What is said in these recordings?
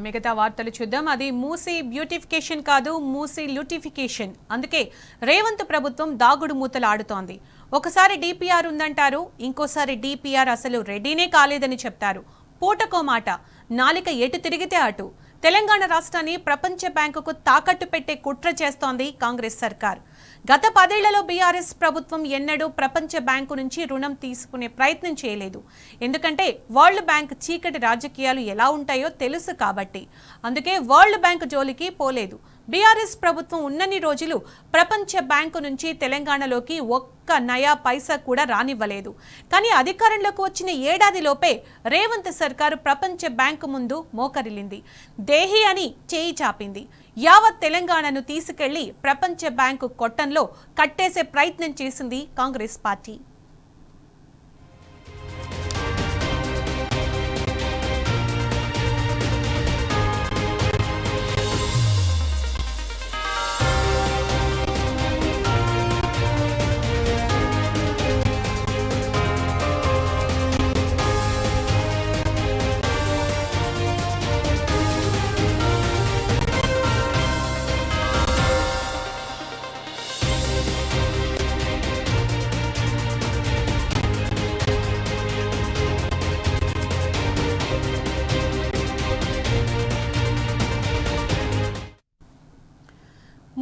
మిగతా వార్తలు చూద్దాం. అది మూసీ బ్యూటిఫికేషన్ కాదు, మూసీ ల్యూటిఫికేషన్. అందుకే రేవంత్ ప్రభుత్వం దాగుడు మూతలు ఆడుతోంది. ఒకసారి డిపిఆర్ ఉందంటారు, ఇంకోసారి డిపిఆర్ అసలు రెడీనే కాలేదని చెప్తారు. పూటకో మాట, నాలిక ఎటు తిరిగితే అటు. తెలంగాణ రాష్ట్రాన్ని ప్రపంచ బ్యాంకుకు తాకట్టు పెట్టే కుట్ర చేస్తోంది కాంగ్రెస్ సర్కార్. గత 10 ఏళ్లలో బీఆర్ఎస్ ప్రభుత్వం ఎన్నడూ ప్రపంచ బ్యాంకు నుంచి రుణం తీసుకునే ప్రయత్నం చేయలేదు. ఎందుకంటే వరల్డ్ బ్యాంక్ చీకటి రాజకీయాలు ఎలా ఉంటాయో తెలుసు కాబట్టి. అందుకే వరల్డ్ బ్యాంక్ జోలికి పోలేదు. బీఆర్ఎస్ ప్రభుత్వం ఉన్నన్ని రోజులు ప్రపంచ బ్యాంకు నుంచి తెలంగాణలోకి ఒక్క నయా పైసా కూడా రానివ్వలేదు. కానీ అధికారంలోకి వచ్చిన ఏడాదిలోపే రేవంత్ సర్కారు ప్రపంచ బ్యాంకు ముందు మోకరిల్లింది. దేహి అని చేయి చాపింది. యావత్ తెలంగాణను తీసుకెళ్లి ప్రపంచ బ్యాంకు కొట్టంలో కట్టేసే ప్రయత్నం చేసింది కాంగ్రెస్ పార్టీ.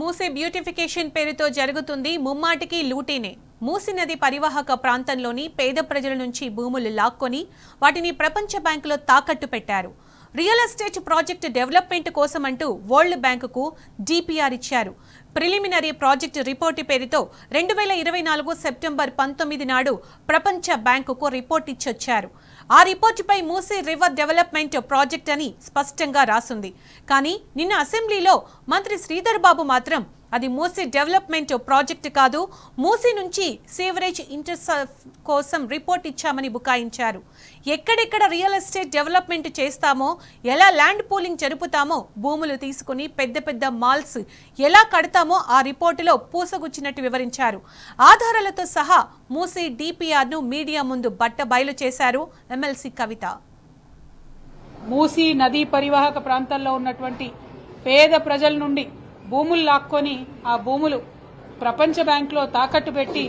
మూసీ బ్యూటిఫికేషన్ పేరుతో జరుగుతుంది ముమ్మాటికి లూటీనే. మూసీ నది పరివాహక ప్రాంతంలోని పేద ప్రజల నుంచి భూములు లాక్కొని వాటిని ప్రపంచ బ్యాంకులో తాకట్టు పెట్టారు. రియల్ ఎస్టేట్ ప్రాజెక్టు డెవలప్మెంట్ కోసమంటూ వరల్డ్ బ్యాంకుకు డిపిఆర్ ఇచ్చారు. ప్రిలిమినరీ ప్రాజెక్టు రిపోర్టు పేరుతో 2024 సెప్టెంబర్ 19 నాడు ప్రపంచ బ్యాంకుకు రిపోర్ట్ ఇచ్చొచ్చారు. ఆ రిపోర్టుపై మూసీ రివర్ డెవలప్మెంట్ ప్రాజెక్ట్ అని స్పష్టంగా రాసుంది. కానీ నిన్న అసెంబ్లీలో మంత్రి శ్రీధర్ బాబు మాత్రం అది మూసీ డెవలప్మెంట్ ప్రాజెక్టు కాదు, మూసీ నుంచి సీవరేజ్ ఇంటర్సెప్ట్ కోసం రిపోర్ట్ ఇచ్చామని బుకాయించారు. ఎక్కడెక్కడ రియల్ ఎస్టేట్ డెవలప్మెంట్ చేస్తామో, ఎలా ల్యాండ్ పూలింగ్ జరుపుతామో, భూములు తీసుకుని పెద్ద పెద్ద మాల్స్ ఎలా కడతామో ఆ రిపోర్టులో పూసగుచ్చినట్టు వివరించారు. ఆధారాలతో సహా మూసీ డిపిఆర్ను మీడియా ముందు బట్టబయలు చేశారు ఎమ్మెల్సీ కవిత. మూసీ నదీ పరివాహక ప్రాంతాల్లో ఉన్నటువంటి పేద ప్రజల నుండి భూములు లాక్కొని ఆ భూములు ప్రపంచ బ్యాంకులో తాకట్టు పెట్టి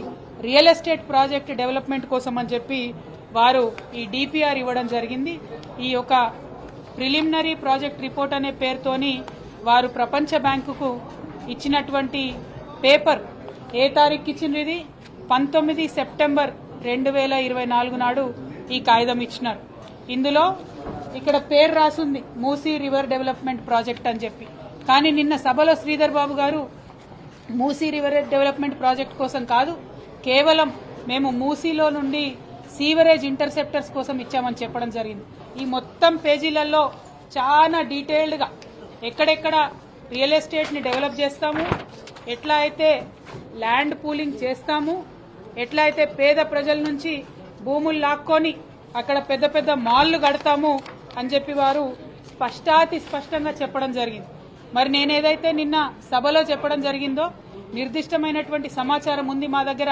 రియల్ ఎస్టేట్ ప్రాజెక్ట్ డెవలప్మెంట్ కోసం అని చెప్పి వారు ఈ డిపిఆర్ ఇవ్వడం జరిగింది. ఈ యొక్క ప్రిలిమినరీ ప్రాజెక్ట్ రిపోర్ట్ అనే పేరుతోని వారు ప్రపంచ బ్యాంకుకు ఇచ్చినటువంటి పేపర్ ఏ తారీఖు ఇచ్చింది? 19 సెప్టెంబర్ 2024 నాడు ఈ కాగితం ఇచ్చినారు. ఇందులో ఇక్కడ పేరు రాసుంది మూసీ రివర్ డెవలప్మెంట్ ప్రాజెక్ట్ అని చెప్పి. కానీ నిన్న సభలో శ్రీధర్ బాబు గారు మూసీ రివర్ డెవలప్మెంట్ ప్రాజెక్ట్ కోసం కాదు, కేవలం మేము మూసీలో నుండి సీవరేజ్ ఇంటర్సెప్టర్స్ కోసం ఇచ్చామని చెప్పడం జరిగింది. ఈ మొత్తం పేజీలలో చాలా డీటెయిల్డ్గా ఎక్కడెక్కడ రియల్ ఎస్టేట్ని డెవలప్ చేస్తాము, ఎట్లా అయితే ల్యాండ్ పూలింగ్ చేస్తాము, ఎట్లా అయితే పేద ప్రజల నుంచి భూములు లాక్కొని అక్కడ పెద్ద పెద్ద మాల్లు కడతాము అని చెప్పి వారు స్పష్టంగా చెప్పడం జరిగింది. మరి నేనేదైతే నిన్న సభలో చెప్పడం జరిగిందో, నిర్దిష్టమైనటువంటి సమాచారం ఉంది మా దగ్గర,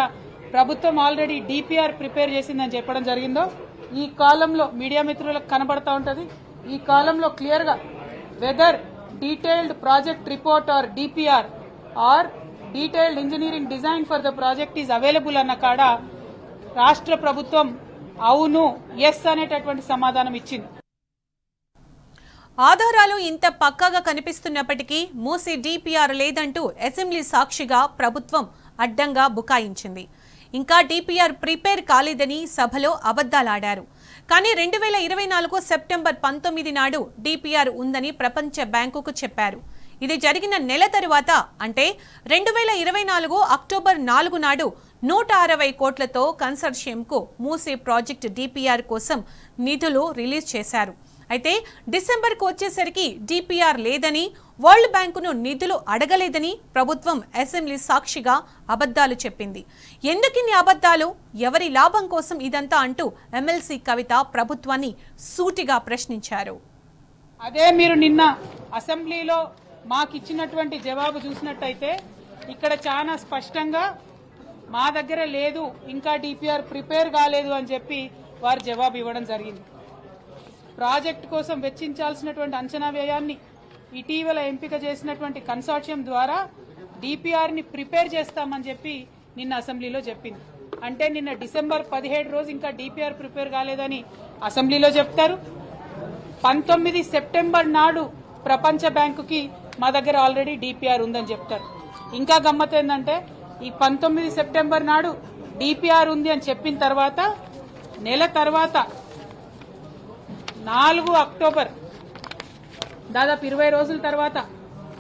ప్రభుత్వం ఆల్రెడీ డిపిఆర్ ప్రిపేర్ చేసిందని చెప్పడం జరిగిందో, ఈ కాలంలో మీడియా మిత్రులకు కనబడతా ఉంటది. ఈ కాలంలో క్లియర్ గా whether detailed project report or DPR or detailed engineering design for the project is available అన్న కాడ రాష్ట్ర ప్రభుత్వం అవును ఎస్ అనేటటువంటి సమాధానం ఇచ్చింది. ఆధారాలు ఇంత పక్కాగా కనిపిస్తున్నప్పటికీ మూసీ డిపిఆర్ లేదంటూ అసెంబ్లీ సాక్షిగా ప్రభుత్వం అడ్డంగా బుకాయించింది. ఇంకా డిపిఆర్ ప్రిపేర్ కాలేదని సభలో అబద్దాలాడారు. కానీ 2024 సెప్టెంబర్ 19 నాడు డిపిఆర్ ఉందని ప్రపంచ బ్యాంకుకు చెప్పారు. ఇది జరిగిన నెల తరువాత అంటే 2024 అక్టోబర్ 4 నాడు 160 కోట్లతో కన్సార్షియంకు మూసీ ప్రాజెక్టు డిపిఆర్ కోసం నిధులు రిలీజ్ చేశారు. అయితే డిసెంబర్కు వచ్చేసరికి డిపిఆర్ లేదని, వరల్డ్ బ్యాంకును నిధులు అడగలేదని ప్రభుత్వం అసెంబ్లీ సాక్షిగా అబద్దాలు చెప్పింది. ఎందుకిన్ని అబద్దాలు, ఎవరి లాభం కోసం ఇదంతా అంటూ ఎమ్మెల్సీ కవిత ప్రభుత్వాన్ని సూటిగా ప్రశ్నించారు. అదే మీరు నిన్న అసెంబ్లీలో మాకిచ్చినటువంటి జవాబు చూసినట్టయితే ఇక్కడ చాలా స్పష్టంగా మా దగ్గర లేదు, ఇంకా డిపిఆర్ ప్రిపేర్ కాలేదు అని చెప్పి వారు జవాబు ఇవ్వడం జరిగింది. ప్రాజెక్ట్ కోసం వెచ్చించాల్సినటువంటి అంచనా వ్యయాన్ని ఇటీవల ఎంపిక చేసినటువంటి కన్సార్షియం ద్వారా డిపిఆర్ని ప్రిపేర్ చేస్తామని చెప్పి నిన్న అసెంబ్లీలో చెప్పింది. అంటే నిన్న డిసెంబర్ 17 రోజు ఇంకా డిపిఆర్ ప్రిపేర్ కాలేదని అసెంబ్లీలో చెప్తారు. 19 సెప్టెంబర్ నాడు ప్రపంచ బ్యాంకుకి మా దగ్గర ఆల్రెడీ డిపిఆర్ ఉందని చెప్తారు. ఇంకా గమ్మత్ ఏంటంటే ఈ 19 సెప్టెంబర్ నాడు డిపిఆర్ ఉంది అని చెప్పిన తర్వాత నెల తర్వాత 4 అక్టోబర్ దాదాపు 20 రోజుల తర్వాత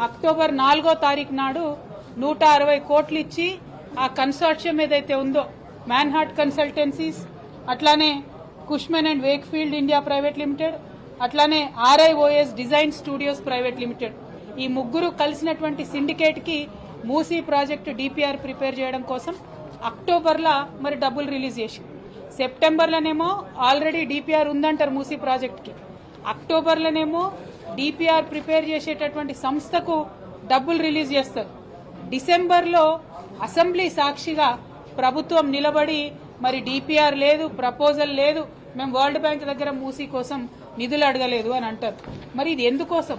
అక్టోబర్ 4వ తారీఖు నాడు 160 కోట్లు ఇచ్చి ఆ కన్సార్షియం ఏదైతే ఉందో మ్యాన్హార్ట్ కన్సల్టెన్సీస్, అట్లానే Cushman and Wakefield India private limited, అట్లానే RIOS design studios private limited, ఈ ముగ్గురు కలిసినటువంటి సిండికేట్ కి మూసీ ప్రాజెక్టు డిపిఆర్ ప్రిపేర్ చేయడం కోసం అక్టోబర్లో మరి డబ్బులు రిలీజ్ చేసి, సెప్టెంబర్లోనేమో ఆల్రెడీ డిపిఆర్ ఉందంటారు మూసీ ప్రాజెక్ట్కి, అక్టోబర్లోనేమో డిపిఆర్ ప్రిపేర్ చేసేటటువంటి సంస్థకు డబ్బులు రిలీజ్ చేస్తారు. డిసెంబర్లో అసెంబ్లీ సాక్షిగా ప్రభుత్వం నిలబడి మరి డిపిఆర్ లేదు, ప్రపోజల్ లేదు, మేము వరల్డ్ బ్యాంక్ దగ్గర మూసీ కోసం నిధులు అడగలేదు అని అంటారు. మరి ఇది ఎందుకోసం?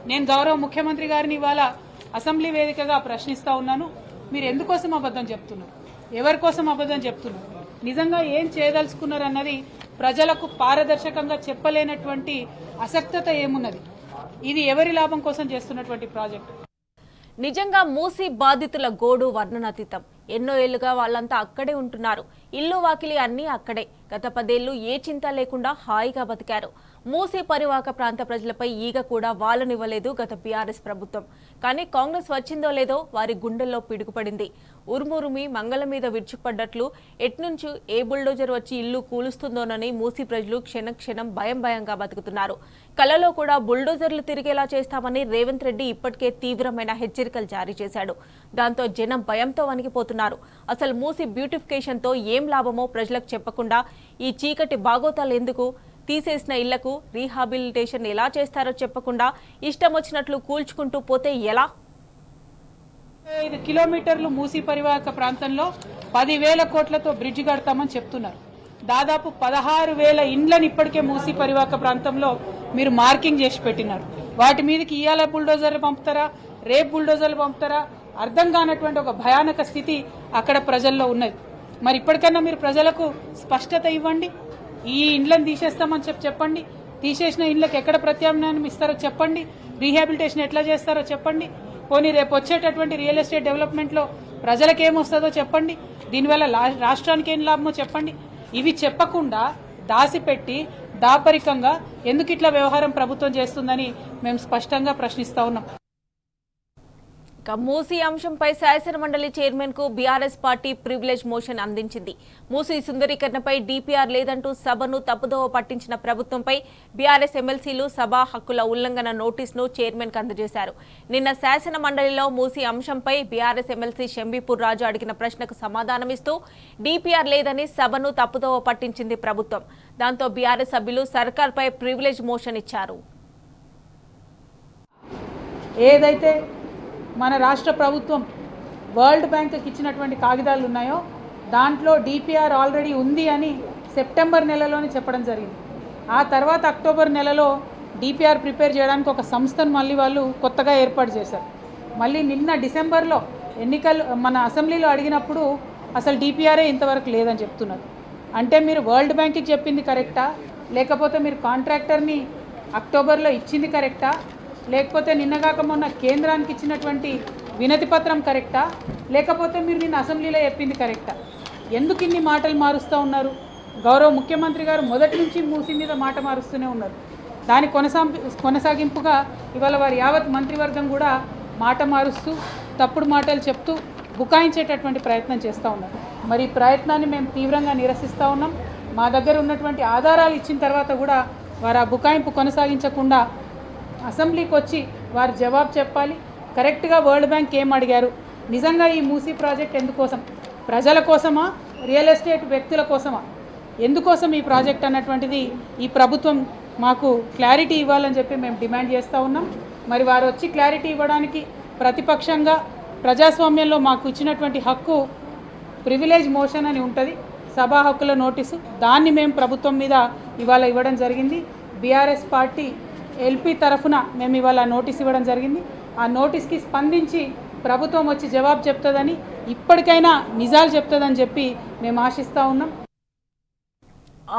నేను గౌరవ ముఖ్యమంత్రి గారిని ఇవాళ అసెంబ్లీ వేదికగా ప్రశ్నిస్తా ఉన్నాను. మీరు ఎందుకోసం అబద్ధం చెప్తున్నారు? ఎవరి కోసం అబద్ధం చెప్తున్నారు? నిజంగా ఏం చేయదలుచుకున్నారు అన్నది ప్రజలకు పారదర్శకంగా చెప్పలేనటువంటి అసక్తత ఏమున్నది? ఇది ఎవరి లాభం కోసం చేస్తున్నటువంటి ప్రాజెక్ట్? నిజంగా మూసీ బాధితుల గోడు వర్ణనాతీతం. ఎన్నో ఏళ్లుగా వాళ్ళంతా అక్కడే ఉంటున్నారు. ఇల్లు వాకిలి అన్నీ అక్కడే. గత 10 ఏళ్లు ఏ చింత లేకుండా హాయిగా బతికారు. మూసీ పరివాహక ప్రాంత ప్రజలపై ఈగ కూడా వాలనివ్వలేదు గత బీఆర్ఎస్ ప్రభుత్వం. కానీ కాంగ్రెస్ వచ్చిందో లేదో వారి గుండెల్లో పిడుగుపడింది. ఉరుమురుమి మంగళం మీద విరుచుకుపడ్డట్లు ఎట్నుంచి ఏ బుల్డోజర్ వచ్చి ఇల్లు కూలుస్తుందోనని మూసీ ప్రజలు క్షణక్షణం భయంగా బతుకుతున్నారు. కలలో కూడా బుల్డోజర్లు తిరిగేలా చేస్తామని రేవంత్ రెడ్డి ఇప్పటికే తీవ్రమైన హెచ్చరికలు జారీ చేశాడు. దాంతో జనం భయంతో వణికిపోతున్నారు. అసలు మూసీ బ్యూటిఫికేషన్ తో ఏం లాభమో ప్రజలకు చెప్పకుండా ఈ చీకటి బాగోతాలు ఎందుకు? తీసేసిన ఇళ్లకు రీహాబిలిటేషన్ ఎలా చేస్తారో చెప్పకుండా ఇష్టం వచ్చినట్లు కూల్చుకుంటూ పోతే ఎలా? 5 కిలోమీటర్లు మూసీ పరివాహక ప్రాంతంలో 10,000 కోట్లతో బ్రిడ్జ్ కడతామని చెప్తున్నారు. దాదాపు 16,000 ఇండ్లను ఇప్పటికే మూసీ పరివాహక ప్రాంతంలో మీరు మార్కింగ్ చేసి పెట్టినారు. వాటి మీదకి ఇవాళ బుల్డోజర్లు పంపుతారా, రేపు బుల్డోజర్లు పంపుతారా అర్థం కానటువంటి ఒక భయానక స్థితి అక్కడ ప్రజల్లో ఉన్నది. మరి ఇప్పటికన్నా మీరు ప్రజలకు స్పష్టత ఇవ్వండి. ఈ ఇండ్లను తీసేస్తామని చెప్పండి. తీసేసిన ఇండ్లకు ఎక్కడ ప్రత్యామ్నాయం ఇస్తారో చెప్పండి. రీహాబిలిటేషన్ ఎట్లా చేస్తారో చెప్పండి. పోనీ రేపు వచ్చేటటువంటి రియల్ ఎస్టేట్ డెవలప్మెంట్లో ప్రజలకు ఏమొస్తుందో చెప్పండి. దీనివల్ల రాష్ట్రానికి ఏం లాభమో చెప్పండి. ఇవి చెప్పకుండా దాసిపెట్టి దాపరికంగా ఎందుకు ఇట్లా వ్యవహారం ప్రభుత్వం చేస్తుందని మేము స్పష్టంగా ప్రశ్నిస్తా ఉన్నాం. మూసీ అంశంపై శాసనమండలి చైర్మన్ కు బీఆర్ఎస్ పార్టీ ప్రివిలేజ్ మోషన్ అందించింది. మూసీ సుందరీకరణపై డిపిఆర్ లేదంటూ సభను తప్పుదోవ పట్టించిన ప్రభుత్వంపై బీఆర్ఎస్ ఎమ్మెల్సీలు సభా హక్కుల ఉల్లంఘన నోటీసును చైర్మన్ కు అందజేశారు. నిన్న శాసన మండలిలో మూసీ అంశంపై బీఆర్ఎస్ ఎమ్మెల్సీ షంబీపూర్ రాజు అడిగిన ప్రశ్నకు సమాధానమిస్తూ డిపిఆర్ లేదని సభను తప్పుదోవ పట్టించింది ప్రభుత్వం. దాంతో బీఆర్ఎస్ సభ్యులు సర్కార్పై ప్రివిలేజ్ మోషన్ ఇచ్చారు. ఏదైతే మన రాష్ట్ర ప్రభుత్వం వరల్డ్ బ్యాంక్కి ఇచ్చినటువంటి కాగితాలు ఉన్నాయో దాంట్లో డిపిఆర్ ఆల్రెడీ ఉంది అని సెప్టెంబర్ నెలలోనే చెప్పడం జరిగింది. ఆ తర్వాత అక్టోబర్ నెలలో డిపిఆర్ ప్రిపేర్ చేయడానికి ఒక సంస్థను మళ్ళీ వాళ్ళు కొత్తగా ఏర్పాటు చేశారు. మళ్ళీ నిన్న డిసెంబర్లో ఎన్నికలు మన అసెంబ్లీలో అడిగినప్పుడు అసలు డిపిఆర్ఏ ఇంతవరకు లేదని చెప్తున్నారు. అంటే మీరు వరల్డ్ బ్యాంక్కి చెప్పింది కరెక్టా, లేకపోతే మీరు కాంట్రాక్టర్ని అక్టోబర్లో ఇచ్చింది కరెక్టా, లేకపోతే నిన్నగాక మొన్న కేంద్రానికి ఇచ్చినటువంటి వినతి పత్రం కరెక్టా, లేకపోతే మీరు నిన్న అసెంబ్లీలో చెప్పింది కరెక్టా? ఎందుకు ఇన్ని మాటలు మారుస్తూ ఉన్నారు? గౌరవ ముఖ్యమంత్రి గారు మొదటి నుంచి మూసీ మీద మాట మారుస్తూనే ఉన్నారు. దాని కొనసాగింపుగా ఇవాళ వారి యావత్ మంత్రివర్గం కూడా మాట మారుస్తూ తప్పుడు మాటలు చెప్తూ బుకాయించేటటువంటి ప్రయత్నం చేస్తూ ఉన్నారు. మరి ఈ ప్రయత్నాన్ని మేము తీవ్రంగా నిరసిస్తూ ఉన్నాం. మా దగ్గర ఉన్నటువంటి ఆధారాలు ఇచ్చిన తర్వాత కూడా వారు ఆ బుకాయింపు కొనసాగించకుండా అసెంబ్లీకి వచ్చి వారు జవాబు చెప్పాలి. కరెక్ట్గా వరల్డ్ బ్యాంక్ ఏం అడిగారు, నిజంగా ఈ మూసీ ప్రాజెక్ట్ ఎందుకోసం, ప్రజల కోసమా, రియల్ ఎస్టేట్ వ్యక్తుల కోసమా, ఎందుకోసం ఈ ప్రాజెక్ట్ అన్నటువంటిది ఈ ప్రభుత్వం మాకు క్లారిటీ ఇవ్వాలని చెప్పి మేము డిమాండ్ చేస్తూ ఉన్నాం. మరి వారు వచ్చి క్లారిటీ ఇవ్వడానికి ప్రతిపక్షంగా ప్రజాస్వామ్యంలో మాకు ఇచ్చినటువంటి హక్కు ప్రివిలేజ్ మోషన్ అని ఉంటుంది, సభా హక్కుల నోటీసు, దాన్ని మేము ప్రభుత్వం మీద ఇవాళ ఇవ్వడం జరిగింది. బీఆర్ఎస్ పార్టీ ఎల్పీ తరఫున మేము ఇవాళ నోటీస్ ఇవ్వడం జరిగింది. ఆ నోటీస్కి స్పందించి ప్రభుత్వం వచ్చి జవాబు చెప్తుందని, ఇప్పటికైనా నిజాలు చెప్తుందని చెప్పి మేము ఆశిస్తూ ఉన్నాం.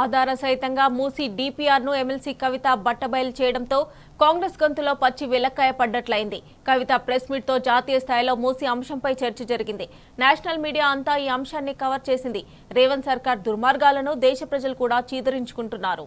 ఆధార సహితంగా మూసి డీపీఆర్ను ఎమ్మెల్సీ కవిత బట్టబయలు చేయడంతో కాంగ్రెస్ గొంతులో పచ్చి విలక్కాయ పడ్డట్లయింది. కవిత ప్రెస్ మీట్తో జాతీయ స్థాయిలో మూసి అంశంపై చర్చ జరిగింది. నేషనల్ మీడియా అంతా ఈ అంశాన్ని కవర్ చేసింది. రేవంత్ సర్కార్ దుర్మార్గాలను దేశ ప్రజలు కూడా చీదరించుకుంటున్నారు.